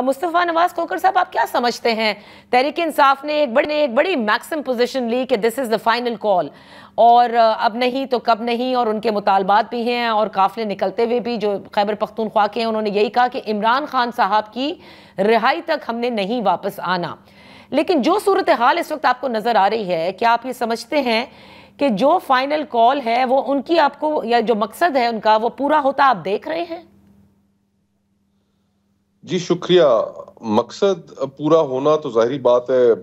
مصطفیٰ نواز کھوکھر صاحب، آپ کیا سمجھتے ہیں؟ تحریک انصاف نے ایک بڑی میکسم پوزیشن لی کہ دس از دا فائنل کال، اور اب نہیں تو کب نہیں، اور ان کے مطالبات بھی ہیں، اور قافلے نکلتے ہوئے بھی جو خیبر پختونخوا کے ہیں انہوں نے یہی کہا کہ عمران خان صاحب کی رہائی تک ہم نے نہیں واپس آنا۔ لیکن جو صورتحال اس وقت آپ کو نظر آ رہی ہے، کیا آپ یہ سمجھتے ہیں کہ جو فائنل کال ہے وہ ان کی آپ کو، یا جو مقصد ہے ان کا، وہ پورا ہوتا آپ دیکھ رہے ہیں؟ جی شکریہ۔ مقصد پورا ہونا تو ظاہری بات ہے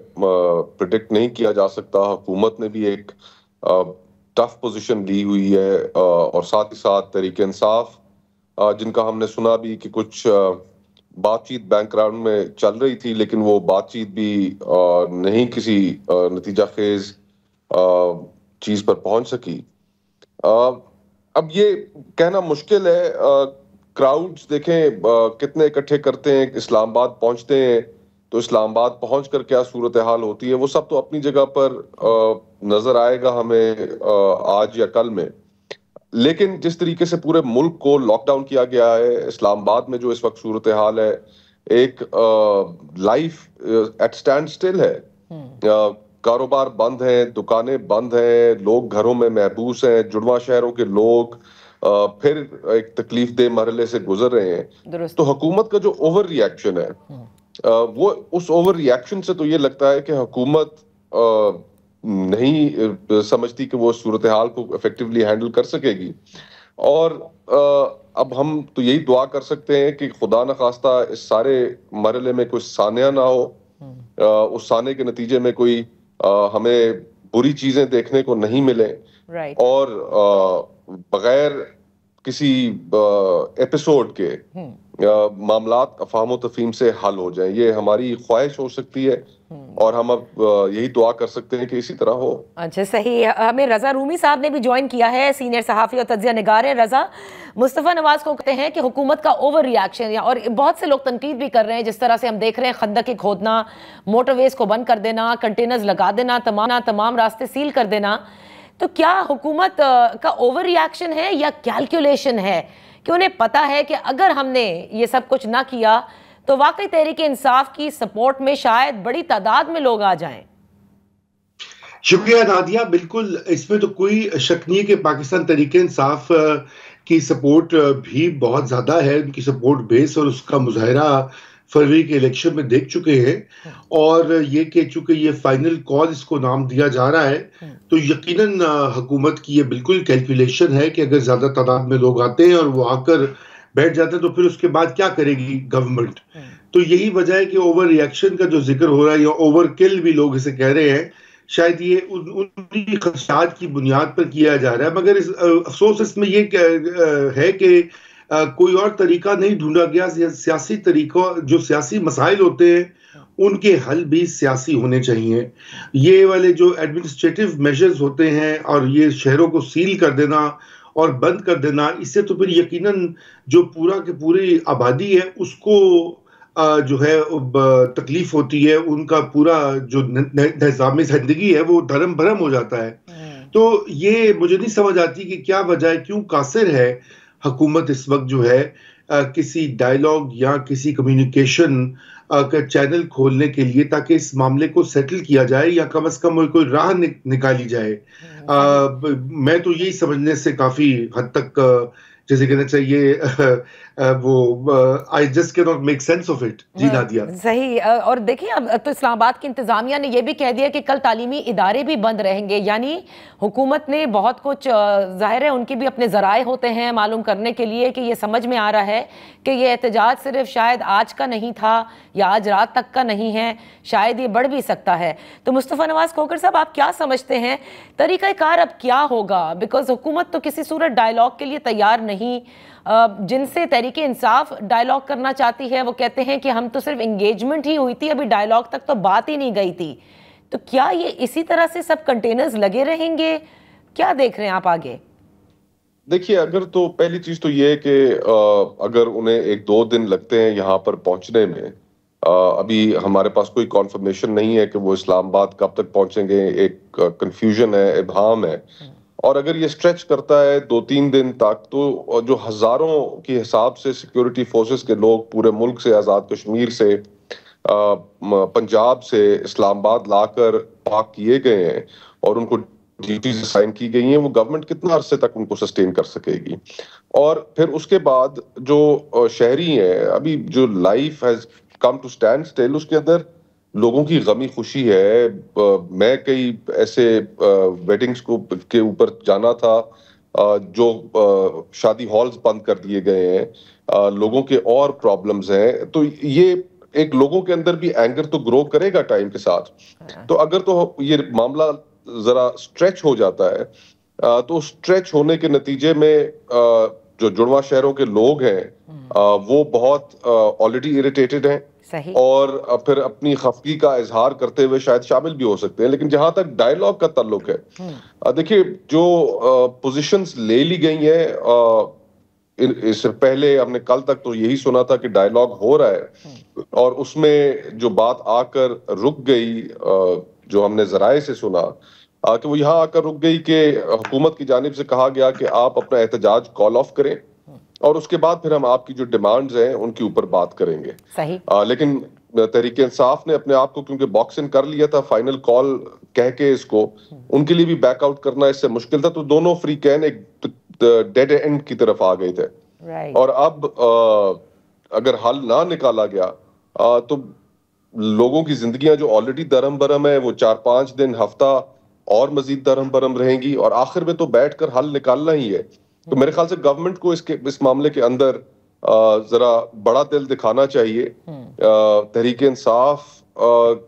پریڈکٹ نہیں کیا جا سکتا۔ حکومت نے بھی ایک ٹف پوزیشن لی ہوئی ہے، اور ساتھ ہی ساتھ تحریک انصاف جن کا ہم نے سنا بھی کہ کچھ بات چیت بیک گراؤنڈ میں چل رہی تھی، لیکن وہ بات چیت بھی نہیں کسی نتیجہ خیز چیز پر پہنچ سکی۔ اب یہ کہنا مشکل ہے۔ کراؤڈز دیکھیں کتنے اکٹھے کرتے ہیں، اسلام آباد پہنچتے ہیں تو اسلام آباد پہنچ کر کیا صورتحال ہوتی ہے وہ سب تو اپنی جگہ پر نظر آئے گا ہمیں آج یا کل میں۔ لیکن جس طریقے سے پورے ملک کو لاک ڈاؤن کیا گیا ہے، اسلام آباد میں جو اس وقت صورتحال ہے، ایک لائف ایٹ سٹینڈ سٹل ہے۔ کاروبار بند ہیں، دکانیں بند ہیں، لوگ گھروں میں محبوس ہیں، جڑواں شہروں کے لوگ پھر ایک تکلیف دہ مرحلے سے گزر رہے ہیں۔ تو حکومت کا جو اوور ری ایکشن ہے، وہ اس اوور ری ایکشن سے تو یہ لگتا ہے کہ حکومت نہیں سمجھتی کہ وہ صورتحال کو افیکٹولی ہینڈل کر سکے گی۔ اور اب ہم تو یہی دعا کر سکتے ہیں کہ خدا نخواستہ اس سارے مرحلے میں کوئی سانحہ نہ ہو، اس سانحے کے نتیجے میں کوئی ہمیں بری چیزیں دیکھنے کو نہیں ملیں، اور بغیر کسی ایپیسوڈ کے معاملات افہام و تفہیم سے حل ہو جائیں۔ یہ ہماری خواہش ہو سکتی ہے، اور ہم اب یہی دعا کر سکتے ہیں کہ اسی طرح ہو۔ اچھا صحیح۔ ہمیں رضا رومی صاحب نے بھی جوائن کیا ہے، سینئر صحافی اور تجزیہ نگار ہیں۔ رضا، مصطفیٰ نواز کو کہتے ہیں کہ حکومت کا اوور ری ایکشن، اور بہت سے لوگ تنقید بھی کر رہے ہیں، جس طرح سے ہم دیکھ رہے ہیں خندقیں کھودنا، موٹر ویز کو بند کر دینا، کنٹینرز لگا دینا، تمام راستے سیل کر دینا۔ تو کیا حکومت کا اوور ری ایکشن ہے یا کیلکولیشن ہے کہ انہیں پتا ہے کہ اگر ہم نے یہ سب کچھ نہ کیا تو واقعی تحریک انصاف کی سپورٹ میں شاید بڑی تعداد میں لوگ آ جائیں؟ شکریہ نادیہ۔ بالکل، اس میں تو کوئی شک نہیں ہے کہ پاکستان تحریک انصاف کی سپورٹ بھی بہت زیادہ ہے۔ ان کی سپورٹ بیس اور اس کا مظاہرہ فروری کے الیکشن میں دیکھ چکے ہیں، اور یہ کہ چونکہ یہ فائنل کال اس کو نام دیا جا رہا ہے تو یقیناً حکومت کی یہ بالکل کیلکولیشن ہے کہ اگر زیادہ تعداد میں لوگ آتے ہیں اور وہ آ کر بیٹھ جاتے ہیں تو پھر اس کے بعد کیا کرے گی گورنمنٹ۔ تو یہی وجہ ہے کہ اوور ری ایکشن کا جو ذکر ہو رہا ہے، یا اوور کل بھی لوگ اسے کہہ رہے ہیں، شاید یہ انہی خدشات کی بنیاد پر کیا جا رہا ہے۔ مگر افسوس اس میں یہ ہے کہ کوئی اور طریقہ نہیں ڈھونڈا گیا۔ سیاسی طریقہ، جو سیاسی مسائل ہوتے ہیں ان کے حل بھی سیاسی ہونے چاہیے۔ یہ والے جو ایڈمنسٹریٹو میجرز ہوتے ہیں، اور یہ شہروں کو سیل کر دینا اور بند کر دینا، اس سے تو پھر یقیناً جو پورا کی پوری آبادی ہے اس کو جو ہے تکلیف ہوتی ہے، ان کا پورا جو نظام زندگی ہے وہ دھرم بھرم ہو جاتا ہے۔ تو یہ مجھے نہیں سمجھ آتی کہ کیا وجہ ہے، کیوں قاصر ہے حکومت اس وقت جو ہے کسی ڈائیلاگ یا کسی کمیونیکیشن کا چینل کھولنے کے لیے، تاکہ اس معاملے کو سیٹل کیا جائے یا کم از کم کوئی راہ نکالی جائے۔ میں تو یہی سمجھنے سے کافی حد تک جیسے کہنا چاہیے وہ I just cannot make sense of it۔ جی نادیہ صحیح۔ اور دیکھیں اب تو اسلام آباد کی انتظامیہ نے یہ بھی کہہ دیا کہ کل تعلیمی ادارے بھی بند رہیں گے، یعنی حکومت نے بہت کچھ، ظاہر ہے ان کی بھی اپنے ذرائع ہوتے ہیں معلوم کرنے کے لیے، کہ یہ سمجھ میں آ رہا ہے کہ یہ احتجاج صرف شاید آج کا نہیں تھا یا آج رات تک کا نہیں ہے، شاید یہ بڑھ بھی سکتا ہے۔ تو مصطفیٰ نواز کھوکھر صاحب، آپ کیا سمجھتے ہیں طریقہ کار اب کیا ہوگا؟ بیکاز حکومت تو کسی صورت ڈائیلاگ کے لیے تیار نہیں۔ جن سے تحریک انصاف ڈائیلاگ کرنا چاہتی ہے وہ کہتے ہیں کہ ہم تو صرف انگیجمنٹ ہی ہوئی تھی، ابھی ڈائیلاگ تک تو بات ہی نہیں گئی تھی۔ تو کیا یہ اسی طرح سے سب کنٹینرز لگے رہیں گے؟ کیا دیکھ رہے ہیں آپ آگے؟ دیکھیے، اگر تو پہلی چیز تو یہ ہے کہ اگر انہیں 1-2 دن لگتے ہیں یہاں پر پہنچنے میں، ابھی ہمارے پاس کوئی کنفرمیشن نہیں ہے کہ وہ اسلام آباد کب تک پہنچیں گے، ایک کنفیوژن ہے، ابہام ہے۔ اور اگر یہ اسٹریچ کرتا ہے 2-3 دن تک تو جو ہزاروں کے حساب سے سیکیورٹی فورسز کے لوگ پورے ملک سے، آزاد کشمیر سے، پنجاب سے، اسلام آباد لا کر پاک کیے گئے ہیں اور ان کو ڈیوٹیز اسائن کی گئی ہیں، وہ گورنمنٹ کتنا عرصے تک ان کو سسٹین کر سکے گی؟ اور پھر اس کے بعد جو شہری ہیں، ابھی جو life has come to stand still, اس کے اندر لوگوں کی غمی خوشی ہے. میں کئی ایسے ویڈنگز کے اوپر جانا تھا جو شادی ہالز بند کر دیے گئے ہیں، لوگوں کے اور پرابلمز ہیں. تو یہ ایک لوگوں کے اندر بھی اینگر تو گرو کرے گا ٹائم کے ساتھ. تو اگر تو یہ معاملہ ذرا اسٹریچ ہو جاتا ہے تو اسٹریچ ہونے کے نتیجے میں جو جڑواں شہروں کے لوگ ہیں وہ بہت آلریڈی اریٹیٹڈ ہیں اور پھر اپنی خفگی کا اظہار کرتے ہوئے شاید شامل بھی ہو سکتے ہیں. لیکن جہاں تک ڈائیلاگ کا تعلق ہے، دیکھیے جو پوزیشنز لے لی گئی ہیں، اس سے پہلے ہم نے کل تک تو یہی سنا تھا کہ ڈائیلاگ ہو رہا ہے، اور اس میں جو بات آ کر رک گئی، جو ہم نے ذرائع سے سنا کہ وہ یہاں آ کر رک گئی کہ حکومت کی جانب سے کہا گیا کہ آپ اپنا احتجاج کال آف کریں اور اس کے بعد پھر ہم آپ کی جو ڈیمانڈز ہیں ان کے اوپر بات کریں گے. لیکن تحریک انصاف نے اپنے آپ کو کیونکہ باکس ان کر لیا تھا فائنل کال کہہ کے، اس کو ان کے لیے بھی بیک آؤٹ کرنا اس سے مشکل تھا. تو دونوں فریقین ایک ڈیڈ اینڈ کی طرف آ گئے تھے. اور اب اگر حل نہ نکالا گیا تو لوگوں کی زندگیاں جو آلریڈی درہم برہم ہے وہ 4-5 دن، ہفتہ اور مزید درہم برہم رہیں گی، اور آخر میں تو بیٹھ کر حل نکالنا ہی ہے. تو میرے خیال سے گورنمنٹ کو اس معاملے کے اندر ذرا بڑا دل دکھانا چاہیے. تحریک انصاف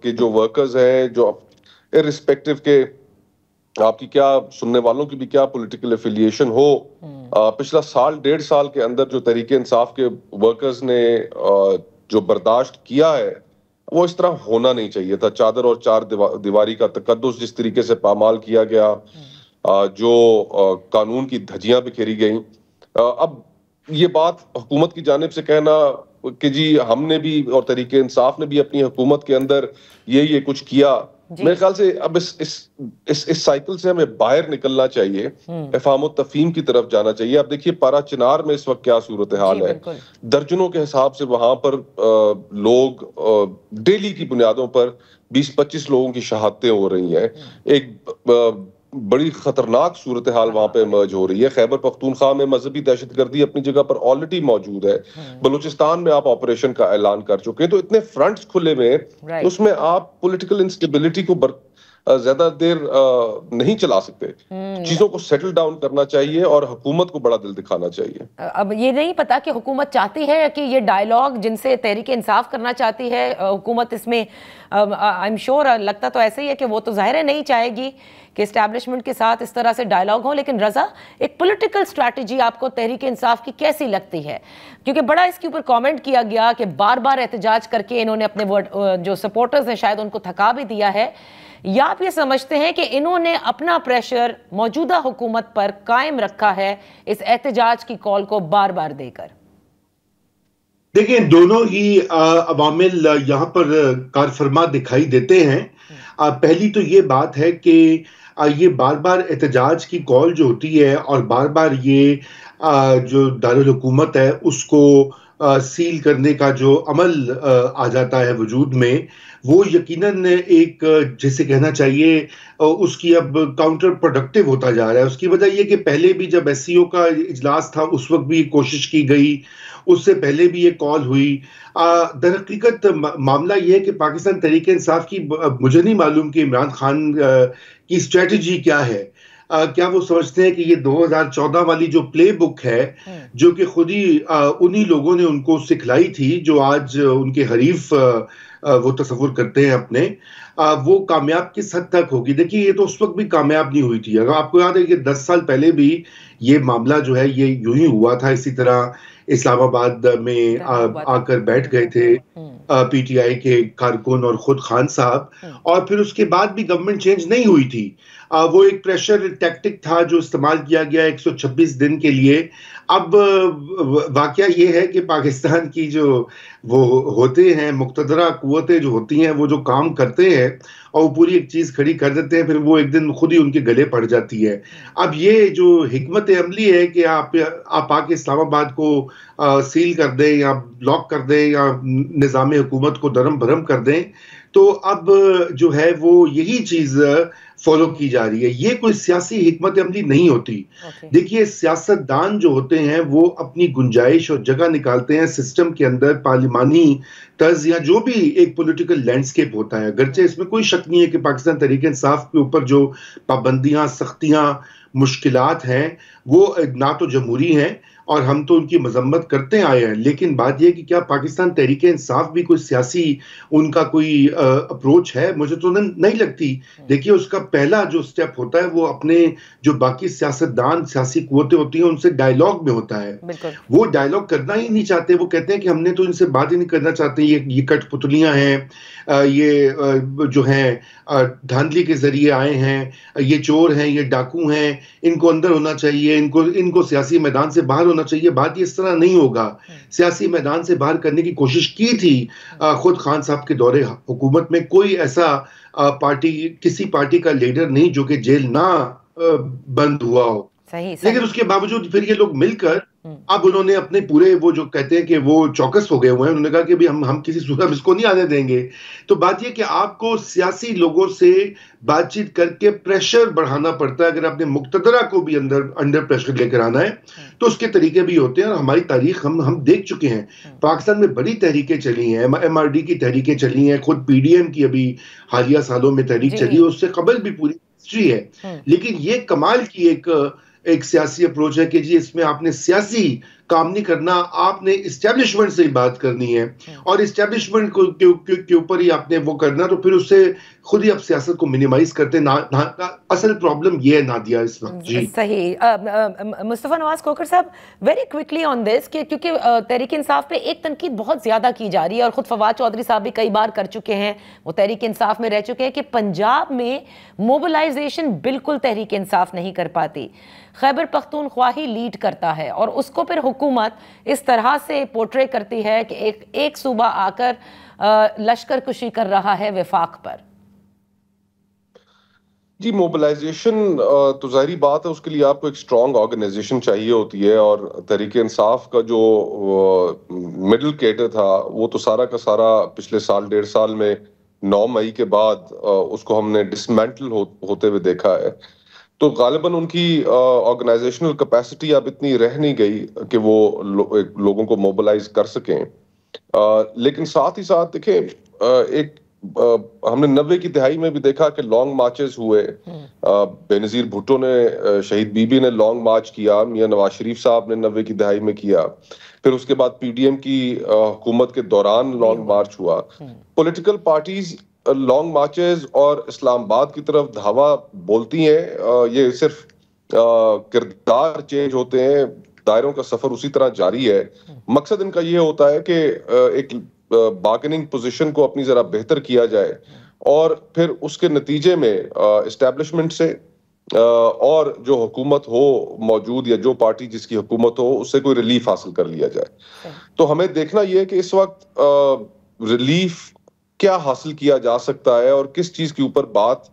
کے جو ورکرز ہیں، جو ارسپیکٹو کے آپ کی کیا سننے والوں کی بھی کیا پولیٹیکل ایفیلیشن ہو، پچھلا 1.5 سال کے اندر جو تحریک انصاف کے ورکرز نے جو برداشت کیا ہے وہ اس طرح ہونا نہیں چاہیے تھا. چادر اور چار دیواری کا تقدس جس طریقے سے پامال کیا گیا، جو قانون کی دھجیاں بکھیری گئیں. اب یہ بات حکومت کی جانب سے کہنا کہ جی ہم نے بھی اور تحریک انصاف نے بھی اپنی حکومت کے اندر یہ کچھ کیا، میرے خیال سے اب اس سائیکل سے ہمیں باہر نکلنا چاہیے، افہام و تفہیم کی طرف جانا چاہیے. اب دیکھیے پارا چنار میں اس وقت کیا صورتحال ہے، درجنوں کے حساب سے وہاں پر لوگ ڈیلی کی بنیادوں پر 20-25 لوگوں کی شہادتیں ہو رہی ہیں. ایک بڑی خطرناک صورتحال وہاں پہ ایمرج ہو رہی ہے. خیبر پختونخوا میں مذہبی دہشت گردی اپنی جگہ پر آلریڈی موجود ہے. بلوچستان میں آپ آپریشن کا اعلان کر چکے ہیں. تو اتنے فرنٹس کھلے ہوئے ہیں، اس میں آپ پولیٹیکل انسٹیبلٹی کو زیادہ دیر نہیں چلا سکتے. چیزوں کو سیٹل ڈاؤن کرنا چاہیے اور حکومت کو بڑا دل دکھانا چاہیے. اب یہ نہیں پتا کہ حکومت چاہتی ہے کہ یہ ڈائیلاگ جن سے تحریک انصاف کرنا چاہتی ہے حکومت، اس میں I'm sure لگتا تو ایسے ہی ہے کہ وہ تو ظاہر ہے نہیں چاہے گی کہ اسٹیبلشمنٹ کے ساتھ اس طرح سے ڈائیلاگ ہو. لیکن رضا، ایک پولیٹیکل اسٹریٹجی آپ کو تحریک انصاف کی کیسی لگتی ہے؟ کیونکہ بڑا اس کے اوپر کامنٹ کیا گیا کہ بار بار احتجاج کر کے انہوں نے اپنے جو سپورٹرز ہیں شاید ان کو تھکا بھی دیا ہے، یا آپ یہ سمجھتے ہیں کہ انہوں نے اپنا پریشر موجودہ حکومت پر قائم رکھا ہے اس احتجاج کی کال کو بار بار دے کر؟ دیکھیں دونوں ہی عوامل یہاں پر کار فرما دکھائی دیتے ہیں. پہلی تو یہ بات ہے کہ یہ بار بار احتجاج کی کال جو ہوتی ہے اور بار بار یہ جو دارالحکومت ہے اس کو سیل کرنے کا جو عمل آ جاتا ہے وجود میں، وہ یقیناً ایک جیسے کہنا چاہیے اس کی اب کاؤنٹر پروڈکٹیو ہوتا جا رہا ہے. اس کی وجہ یہ کہ پہلے بھی جب ایس سی او کا اجلاس تھا اس وقت بھی کوشش کی گئی، اس سے پہلے بھی یہ کال ہوئی. در حقیقت معاملہ یہ ہے کہ پاکستان تحریک انصاف کی، مجھے نہیں معلوم کہ عمران خان کی اسٹریٹجی کیا ہے. کیا وہ سمجھتے ہیں کہ یہ 2014 والی جو پلے بک ہے، جو کہ خود ہی انہی لوگوں نے ان کو سکھلائی تھی جو آج ان کے حریف وہ تصور کرتے ہیں اپنے، وہ کامیاب کس حد تک ہوگی؟ دیکھیے یہ تو اس وقت بھی کامیاب نہیں ہوئی تھی. اگر آپ کو یاد ہے کہ 10 سال پہلے بھی یہ معاملہ جو ہے یہ یوں ہی ہوا تھا. اسی طرح اسلام آباد میں آ کر بیٹھ گئے تھے پی ٹی آئی کے کارکن اور خود خان صاحب، اور پھر اس کے بعد بھی گورنمنٹ چینج نہیں ہوئی تھی. وہ ایک پریشر ٹیکٹک تھا جو استعمال کیا گیا 126 دن کے لیے. اب واقعہ یہ ہے کہ پاکستان کی جو وہ ہوتے ہیں مقتدرہ قوتیں جو ہوتی ہیں وہ جو کام کرتے ہیں اور وہ پوری ایک چیز کھڑی کر دیتے ہیں, پھر وہ ایک دن خود ہی ان کے گلے پڑ جاتی ہے. اب یہ جو حکمت عملی ہے کہ آپ آ کے اسلام آباد کو سیل کر دیں یا بلاک کر دیں یا نظام حکومت کو درم بھرم کر دیں, تو اب جو ہے وہ یہی چیز فالو کی جا رہی ہے. یہ کوئی سیاسی حکمت عملی نہیں ہوتی. دیکھیے سیاست دان جو ہوتے ہیں وہ اپنی گنجائش اور جگہ نکالتے ہیں سسٹم کے اندر, پارلیمانی طرز یا جو بھی ایک پولیٹیکل لینڈسکیپ ہوتا ہے. اگرچہ اس میں کوئی شک نہیں ہے کہ پاکستان تحریک انصاف کے اوپر جو پابندیاں, سختیاں, مشکلات ہیں وہ نہ تو جمہوری ہیں اور ہم تو ان کی مذمت کرتے آئے ہیں, لیکن بات یہ کہ کیا پاکستان تحریک انصاف بھی کوئی سیاسی ان کا کوئی اپروچ ہے؟ مجھے تو نہیں لگتی. دیکھیے اس کا پہلا جو سٹیپ ہوتا ہے وہ اپنے جو باقی سیاستدان, سیاسی قوتیں ہوتی ہیں ان سے ڈائیلاگ میں ہوتا ہے. وہ ڈائیلاگ کرنا ہی نہیں چاہتے, وہ کہتے ہیں کہ ہم نے تو ان سے بات ہی نہیں کرنا چاہتے, یہ کٹ پتلیاں ہیں, یہ جو ہیں دھاندلی کے ذریعے آئے ہیں, یہ چور ہیں, یہ ڈاکو ہیں, ان کو اندر ہونا چاہیے, ان کو سیاسی میدان سے باہر ہونا چاہیے. بات یہ اس طرح نہیں ہوگا. سیاسی میدان سے باہر کرنے کی کوشش کی تھی خود خان صاحب کے دور حکومت میں. کوئی ایسا کسی پارٹی کا لیڈر نہیں جو کہ جیل نہ بند ہوا ہو. لیکن اس کے باوجود پھر یہ لوگ مل کر اب انہوں نے اپنے پورے وہ جو کہتے ہیں کہ وہ چوکس ہو گئے ہوئے ہیں, انہوں نے کہا کہ ہم کسی صورت اس کو نہیں آنے دیں گے. تو بات یہ کہ آپ کو سیاسی لوگوں سے بات چیت کر کے پریشر بڑھانا پڑتا ہے. اگر آپ نے مقتدرہ کو بھی انڈر پریشر لے کر آنا ہے تو اس کے طریقے بھی ہوتے ہیں, اور ہماری تاریخ ہم دیکھ چکے ہیں. پاکستان میں بڑی تحریکیں چلی ہیں, ایم آر ڈی کی تحریکیں چلی ہیں, خود پی ڈی ایم کی ابھی حالیہ سالوں میں تحریک چلی ہے, اس سے قبل بھی پوری ہسٹری ہے. لیکن یہ کمال کی ایک سیاسی اپروچ ہے کہ جی اس میں آپ نے سیاسی کام نہیں کرنا, آپ نے اسٹیبلشمنٹ سے ہی بات کرنی ہے, اور اسٹیبلشمنٹ کے اوپر ہی آپ نے وہ کرنا, تو پھر اس سے خود ہی آپ سیاست کو منیمائز کرتے ہیں. اصل پرابلم یہ ہے نادیہ اس وقت. جی صحیح. مصطفیٰ نواز کھوکھر صاحب, ویری کوئکلی آن دس, کہ کیونکہ تحریک انصاف پہ ایک تنقید بہت زیادہ کی جا رہی ہے, اور خود فواد چودھری صاحب بھی کئی بار کر چکے ہیں, وہ تحریک انصاف میں رہ چکے ہیں, کہ پنجاب میں موبلائزیشن بالکل تحریک انصاف نہیں کر پاتی. خیبر پختونخوا ہی لیڈ کرتا ہے, اور اس کو پھر حکومت اس طرح سے پورٹرے کرتی ہے کہ ایک صوبہ آ کر لشکر کشی کر رہا ہے وفاق پر. جی موبلائزیشن تو ظاہری بات ہے, اس کے لیے آپ کو ایک اسٹرانگ آرگنائزیشن چاہیے ہوتی ہے, اور تحریک انصاف کا جو مڈل کیڈر تھا وہ تو سارا کا سارا پچھلے سال 1.5 سال میں 9 مئی کے بعد اس کو ہم نے ڈسمینٹل ہوتے ہوئے دیکھا ہے. تو غالباً ان کی آرگنائزیشنل کیپیسٹی اب اتنی رہ نہیں گئی کہ وہ لوگوں کو موبلائز کر سکیں. لیکن ساتھ ہی ساتھ دیکھیں, ایک ہم نے 90 کی دہائی میں بھی دیکھا کہ لانگ مارچز ہوئے. بے نظیر بھٹو نے, شہید بی بی نے لانگ مارچ کیا, میاں نواز شریف صاحب نے 90 کی دہائی میں کیا, پھر اس کے بعد پی ڈی ایم کی حکومت کے دوران لانگ مارچ ہوا. پولیٹیکل پارٹیز لانگ مارچز اور اسلام آباد کی طرف دھاوا بولتی ہیں, یہ صرف کردار چینج ہوتے ہیں, دائروں کا سفر اسی طرح جاری ہے. مقصد ان کا یہ ہوتا ہے کہ ایک بارگننگ پوزیشن کو اپنی ذرا بہتر کیا جائے, اور پھر اس کے نتیجے میں اسٹیبلشمنٹ سے اور جو حکومت ہو موجود یا جو پارٹی جس کی حکومت ہو اس سے کوئی ریلیف حاصل کر لیا جائے. تو ہمیں دیکھنا یہ ہے کہ اس وقت ریلیف کیا حاصل کیا جا سکتا ہے, اور کس چیز کے اوپر بات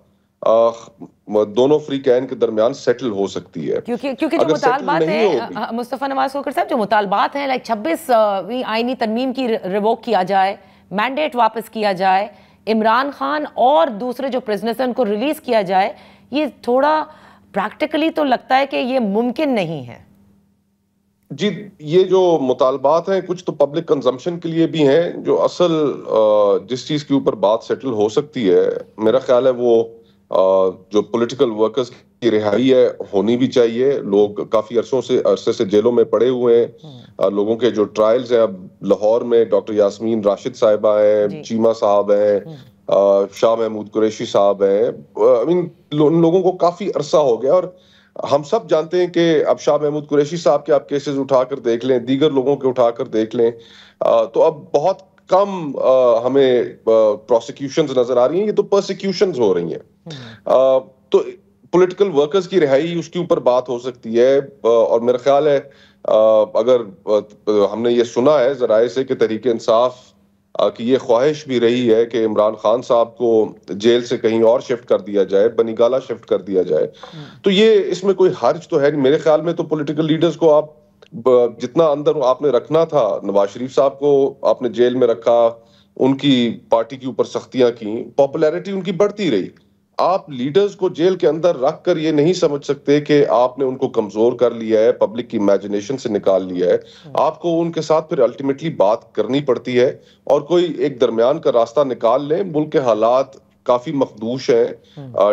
دونوں فریقین کے درمیان سیٹل ہو سکتی ہے. کیونکہ جو مطالبات ہیں مصطفیٰ نواز کھوکھر صاحب, جو مطالبات ہیں 26 آئینی ترمیم کی ریووک کیا جائے, مینڈیٹ واپس کیا جائے, عمران خان اور دوسرے جو پرزنرز ہیں ان کو ریلیز کیا جائے, یہ تھوڑا پریکٹیکلی تو لگتا ہے کہ یہ ممکن نہیں ہے. جی یہ جو مطالبات ہیں کچھ تو پبلک کنزمپشن کے لیے بھی ہیں, جو اصل جس چیز کے اوپر بات سیٹل ہو سکتی ہے میرا خیال ہے وہ جو پولیٹیکل ورکرز کی رہائی ہے ہونی بھی چاہیے. لوگ کافی عرصے سے جیلوں میں پڑے ہوئے ہیں, لوگوں کے جو ٹرائلز ہیں, اب لاہور میں ڈاکٹر یاسمین راشد صاحبہ ہیں, چیمہ صاحب ہیں, شاہ محمود قریشی صاحب ہیں, ان لوگوں کو کافی عرصہ ہو گیا, اور ہم سب جانتے ہیں کہ اب شاہ محمود قریشی صاحب کے آپ کیسز اٹھا کر دیکھ لیں, دیگر لوگوں کے اٹھا کر دیکھ لیں, تو اب بہت کم ہمیں پروسیکیوشنز نظر آ رہی ہیں, یہ تو پرسیکیوشنز ہو رہی ہیں. تو پولیٹیکل ورکرز کی رہائی اس کے اوپر بات ہو سکتی ہے. اور میرا خیال ہے اگر ہم نے یہ سنا ہے ذرائع سے کہ تحریک انصاف کی یہ خواہش بھی رہی ہے کہ عمران خان صاحب کو جیل سے کہیں اور شفٹ کر دیا جائے, بنی گالہ شفٹ کر دیا جائے, تو یہ اس میں کوئی حرج تو ہے نہیں. میرے خیال میں تو پولیٹیکل لیڈرز کو آپ جتنا اندر آپ نے رکھنا تھا, نواز شریف صاحب کو آپ نے جیل میں رکھا, ان کی پارٹی کے اوپر سختیاں کی, پاپولیرٹی ان کی بڑھتی رہی. آپ لیڈرز کو جیل کے اندر رکھ کر یہ نہیں سمجھ سکتے کہ آپ نے ان کو کمزور کر لیا ہے, پبلک کی امیجنیشن سے نکال لیا ہے. آپ کو ان کے ساتھ پھر الٹیمیٹلی بات کرنی پڑتی ہے اور کوئی ایک درمیان کا راستہ نکال لیں. ملک کے حالات کافی مخدوش ہیں,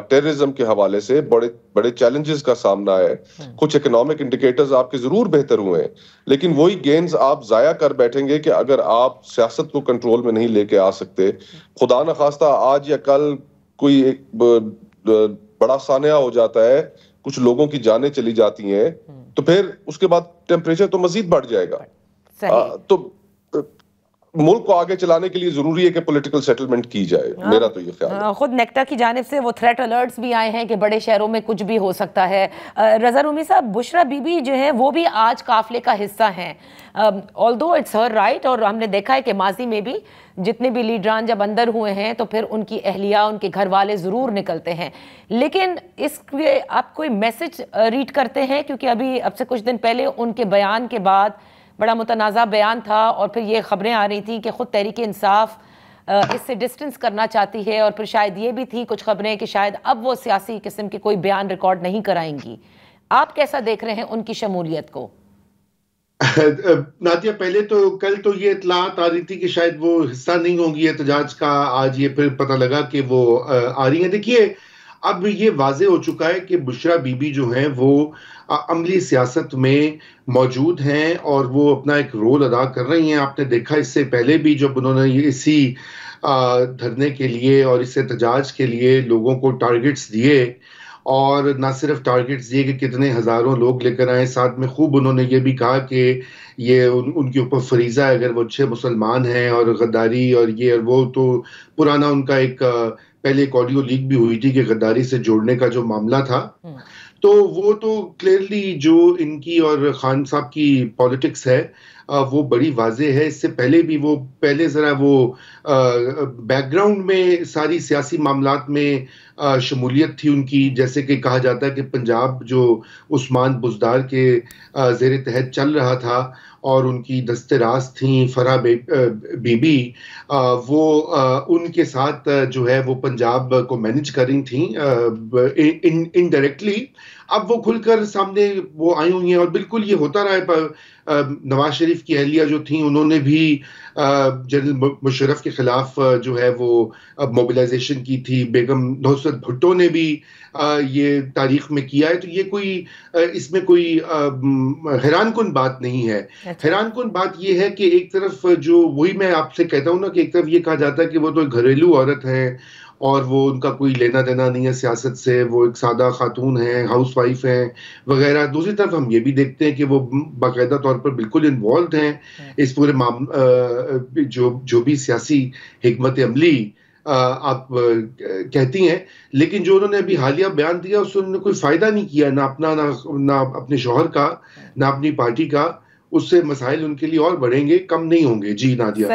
ٹیررزم کے حوالے سے بڑے بڑے چیلنجز کا سامنا ہے. کچھ اکنامک انڈیکیٹرز آپ کے ضرور بہتر ہوئے ہیں, لیکن وہی گینز آپ ضائع کر بیٹھیں گے کہ اگر آپ سیاست کو کنٹرول میں نہیں لے کے آ سکتے. خدا نخواستہ آج یا کل کوئی ایک بڑا سانحہ ہو جاتا ہے, کچھ لوگوں کی جانیں چلی جاتی ہیں, تو پھر اس کے بعد ٹیمپریچر تو مزید بڑھ جائے گا. تو ملک کو آگے چلانے کے لیے ضروری ہے کہ پولیٹیکل سیٹلمنٹ کی جائے. میرا تو یہ خیال ہے. خود نیکٹا کی جانب سے وہ تھریٹ الرٹس بھی آئے ہیں کہ بڑے شہروں میں کچھ بھی ہو سکتا ہے. رضا رومی صاحب, بشرا بی بی جو ہیں وہ بھی آج قافلے کا حصہ ہیں, although it's her right, اور ہم نے دیکھا ہے کہ ماضی میں بھی جتنے بھی لیڈران جب اندر ہوئے ہیں تو پھر ان کی اہلیہ, ان کے گھر والے ضرور نکلتے ہیں. لیکن اس کے آپ کوئی میسج ریڈ کرتے ہیں, کیونکہ ابھی اب سے کچھ دن پہلے ان کے بیان کے بعد بڑا متنازع بیان تھا, اور پھر یہ خبریں آ رہی تھیں کہ خود تحریک انصاف اس سے ڈسٹنس کرنا چاہتی ہے, اور پھر شاید یہ بھی تھی کچھ خبریں کہ شاید اب وہ سیاسی قسم کے کوئی بیان ریکارڈ نہیں کرائیں گی. آپ کیسا دیکھ رہے ہیں ان کی شمولیت کو؟ نادیہ, پہلے تو کل تو یہ اطلاعات آ رہی تھی کہ شاید وہ حصہ نہیں ہوں گی احتجاج کا, آج یہ پھر پتہ لگا کہ وہ آ رہی ہیں. دیکھیے, اب یہ واضح ہو چکا ہے کہ بشرا بی بی جو ہیں وہ عملی سیاست میں موجود ہیں اور وہ اپنا ایک رول ادا کر رہی ہیں. آپ نے دیکھا اس سے پہلے بھی جب انہوں نے اسی دھرنے کے لیے اور اس احتجاج کے لیے لوگوں کو ٹارگٹس دیے, اور نہ صرف ٹارگٹس دیے کہ کتنے ہزاروں لوگ لے کر آئے, ساتھ میں خوب انہوں نے یہ بھی کہا کہ یہ ان کے اوپر فریضہ ہے اگر وہ اچھے مسلمان ہیں, اور غداری اور یہ اور وہ, تو پرانا ان کا ایک پہلے ایک آڈیو لیک بھی ہوئی تھی کہ غداری سے جوڑنے کا جو معاملہ تھا, تو وہ تو کلیئرلی جو ان کی اور خان صاحب کی پالیٹکس ہے وہ بڑی واضح ہے. اس سے پہلے بھی وہ پہلے ذرا وہ بیک گراؤنڈ میں ساری سیاسی معاملات میں شمولیت تھی ان کی, جیسے کہ کہا جاتا ہے کہ پنجاب جو عثمان بزدار کے زیر تحت چل رہا تھا اور ان کی دست راست تھیں فرح بی بی, وہ ان کے ساتھ جو ہے وہ پنجاب کو مینج کر رہی تھیں انڈائریکٹلی. اب وہ کھل کر سامنے وہ آئی ہوئی ہیں, اور بالکل یہ ہوتا رہا ہے. نواز شریف کی اہلیہ جو تھیں انہوں نے بھی جنرل مشرف کے خلاف جو ہے وہ موبلائزیشن کی تھی, بیگم نصرت بھٹو نے بھی یہ تاریخ میں کیا ہے. تو یہ کوئی اس میں کوئی حیران کن بات نہیں ہے. حیران کن بات یہ ہے کہ ایک طرف جو وہی میں آپ سے کہتا ہوں نا کہ ایک طرف یہ کہا جاتا ہے کہ وہ تو ایک گھریلو عورت ہے اور وہ ان کا کوئی لینا دینا نہیں ہے سیاست سے, وہ ایک سادہ خاتون ہیں, ہاؤس وائف ہیں وغیرہ. دوسری طرف ہم یہ بھی دیکھتے ہیں کہ وہ باقاعدہ طور پر بالکل انوالوڈ ہیں اس پورے جو بھی سیاسی حکمت عملی آپ کہتی ہیں. لیکن جو انہوں نے ابھی حالیہ بیان دیا اس سے انہوں نے کوئی فائدہ نہیں کیا, نہ اپنا نہ اپنے شوہر کا نہ اپنی پارٹی کا. اس سے مسائل ان کے لیے اور بڑھیں گے, کم نہیں ہوں گے. جی نادیہ.